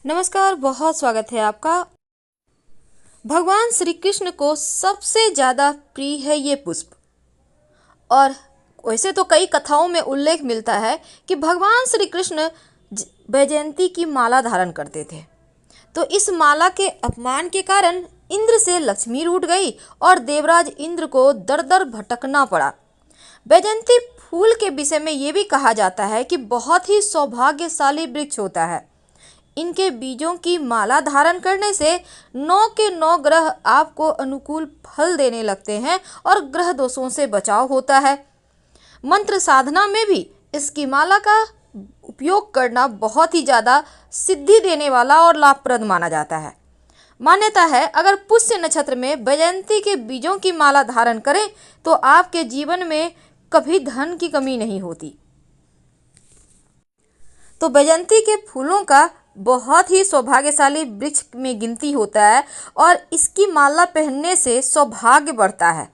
नमस्कार, बहुत स्वागत है आपका। भगवान श्री कृष्ण को सबसे ज़्यादा प्रिय है ये पुष्प। और वैसे तो कई कथाओं में उल्लेख मिलता है कि भगवान श्री कृष्ण वैजयंती की माला धारण करते थे। तो इस माला के अपमान के कारण इंद्र से लक्ष्मी रूठ गई और देवराज इंद्र को दर दर भटकना पड़ा। वैजयंती फूल के विषय में ये भी कहा जाता है कि बहुत ही सौभाग्यशाली वृक्ष होता है। इनके बीजों की माला धारण करने से 9 के 9 ग्रह आपको अनुकूल फल देने लगते हैं और ग्रह दोषों से बचाव होता है। मंत्र साधना में भी इसकी माला का उपयोग करना बहुत ही ज़्यादा सिद्धि देने वाला और लाभप्रद माना जाता है। मान्यता है अगर पुष्य नक्षत्र में वैजयंती के बीजों की माला धारण करें तो आपके जीवन में कभी धन की कमी नहीं होती। तो वैजयंती के फूलों का बहुत ही सौभाग्यशाली वृक्ष में गिनती होता है और इसकी माला पहनने से सौभाग्य बढ़ता है।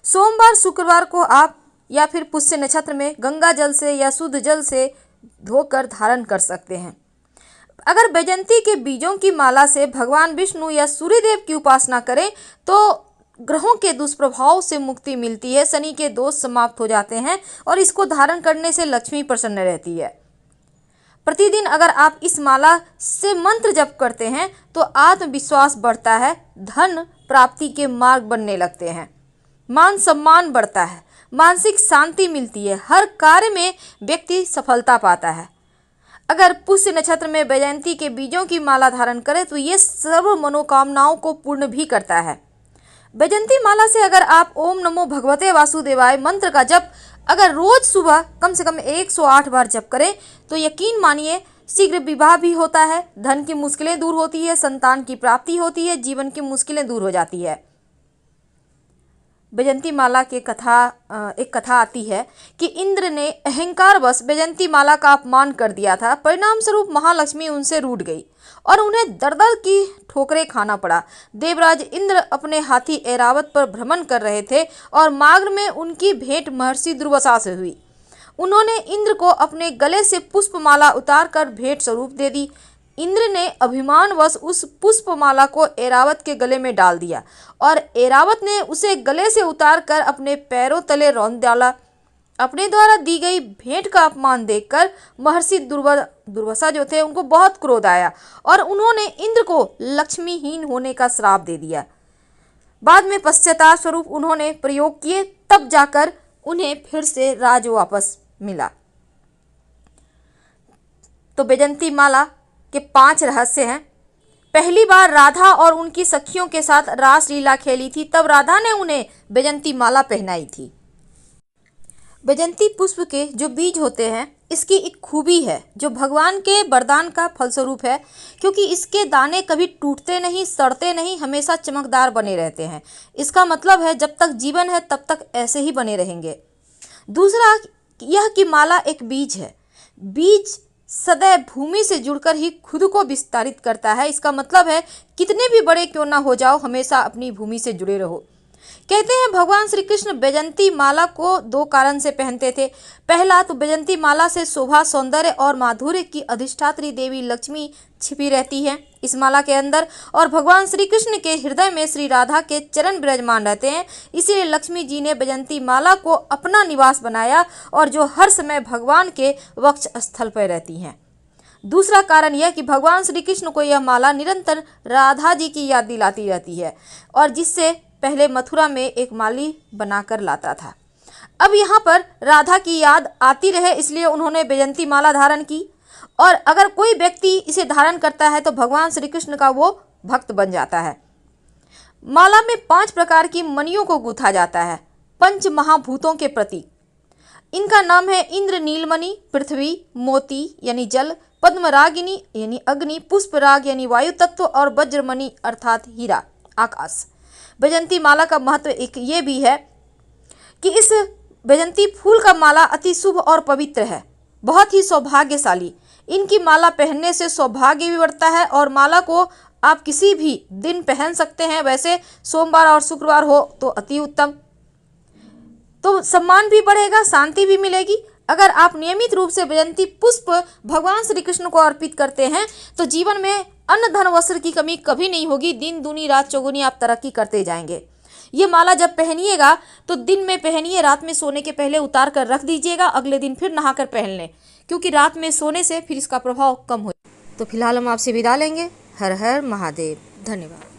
सोमवार शुक्रवार को आप या फिर पुष्य नक्षत्र में गंगा जल से या शुद्ध जल से धोकर धारण कर सकते हैं। अगर वैजयंती के बीजों की माला से भगवान विष्णु या सूर्यदेव की उपासना करें तो ग्रहों के दुष्प्रभाव से मुक्ति मिलती है, शनि के दोष समाप्त हो जाते हैं और इसको धारण करने से लक्ष्मी प्रसन्न रहती है। प्रतिदिन अगर आप इस माला से मंत्र जप करते हैं तो आत्मविश्वास बढ़ता है, धन प्राप्ति के मार्ग बनने लगते हैं, मान सम्मान बढ़ता है, मानसिक शांति मिलती है, हर कार्य में व्यक्ति सफलता पाता है। अगर पुष्य नक्षत्र में वैजयंती के बीजों की माला धारण करें तो ये सर्व मनोकामनाओं को पूर्ण भी करता है। वैजयंती माला से अगर आप ओम नमो भगवते वासुदेवाय मंत्र का जप अगर रोज सुबह कम से कम 108 बार जप करें तो यकीन मानिए शीघ्र विवाह भी होता है, धन की मुश्किलें दूर होती है, संतान की प्राप्ति होती है, जीवन की मुश्किलें दूर हो जाती है। वैजयंती माला के एक कथा आती है कि इंद्र ने अहंकारवश वैजयंती माला का अपमान कर दिया था। परिणाम स्वरूप महालक्ष्मी उनसे रूठ गई और उन्हें दर दर की ठोकरें खाना पड़ा। देवराज इंद्र अपने हाथी ऐरावत पर भ्रमण कर रहे थे और मार्ग में उनकी भेंट महर्षि दुर्वासा से हुई। उन्होंने इंद्र को अपने गले से पुष्पमाला उतार कर भेंट स्वरूप दे दी। इंद्र ने अभिमानवश उस पुष्पमाला को ऐरावत के गले में डाल दिया और ऐरावत ने उसे गले से उतार कर अपने पैरों तले रौंद डाला। अपने द्वारा दी गई भेंट का अपमान देखकर महर्षि दुर्वासा जो थे उनको बहुत क्रोध आया और उन्होंने इंद्र को लक्ष्मीहीन होने का श्राप दे दिया। बाद में पश्चाताप स्वरूप उन्होंने प्रयोग किए, तब जाकर उन्हें फिर से राज वापस मिला। तो वैजयंती माला के 5 रहस्य हैं। पहली बार राधा और उनकी सखियों के साथ रास लीला खेली थी, तब राधा ने उन्हें वैजयंती माला पहनाई थी। वैजयंती पुष्प के जो बीज होते हैं इसकी एक खूबी है जो भगवान के वरदान का फलस्वरूप है, क्योंकि इसके दाने कभी टूटते नहीं, सड़ते नहीं, हमेशा चमकदार बने रहते हैं। इसका मतलब है जब तक जीवन है तब तक ऐसे ही बने रहेंगे। दूसरा यह कि माला एक बीज है। बीज सदैव भूमि से जुड़कर ही खुद को विस्तारित करता है। इसका मतलब है कितने भी बड़े क्यों ना हो जाओ, हमेशा अपनी भूमि से जुड़े रहो। कहते हैं भगवान श्री कृष्ण वैजयंती माला को 2 कारण से पहनते थे। पहला तो वैजयंती माला से शोभा, सौंदर्य और माधुर्य की अधिष्ठात्री देवी लक्ष्मी छिपी रहती है इस माला के अंदर, और भगवान श्री कृष्ण के हृदय में श्री राधा के चरण विराजमान रहते हैं। इसीलिए लक्ष्मी जी ने वैजयंती माला को अपना निवास बनाया और जो हर समय भगवान के वक्ष स्थल पर रहती हैं। दूसरा कारण यह कि भगवान श्री कृष्ण को यह माला निरंतर राधा जी की याद दिलाती रहती है और जिससे पहले मथुरा में एक माली बनाकर लाता था। अब यहाँ पर राधा की याद आती रहे इसलिए उन्होंने वैजयंती माला धारण की, और अगर कोई व्यक्ति इसे धारण करता है तो भगवान श्री कृष्ण का वो भक्त बन जाता है। माला में 5 प्रकार की मणियों को गूंथा जाता है, 5 महाभूतों के प्रतीक। इनका नाम है इंद्र नीलमणि, पृथ्वी मोती यानी जल, पद्मरागिनी यानी अग्नि, पुष्पराग यानी वायु तत्व और वज्रमणि अर्थात हीरा आकाश। वैजयंती माला का महत्व एक ये भी है कि इस वैजयंती फूल का माला अति शुभ और पवित्र है, बहुत ही सौभाग्यशाली। इनकी माला पहनने से सौभाग्य भी बढ़ता है और माला को आप किसी भी दिन पहन सकते हैं। वैसे सोमवार और शुक्रवार हो तो अति उत्तम, तो सम्मान भी बढ़ेगा, शांति भी मिलेगी। अगर आप नियमित रूप से वैजयंती पुष्प भगवान श्री कृष्ण को अर्पित करते हैं तो जीवन में अन्न धन वस्त्र की कमी कभी नहीं होगी। दिन दूनी रात चौगुनी आप तरक्की करते जाएंगे। ये माला जब पहनिएगा तो दिन में पहनिए, रात में सोने के पहले उतार कर रख दीजिएगा, अगले दिन फिर नहाकर पहन लें, क्योंकि रात में सोने से फिर इसका प्रभाव कम हो। तो फिलहाल हम आपसे विदा लेंगे। हर हर महादेव। धन्यवाद।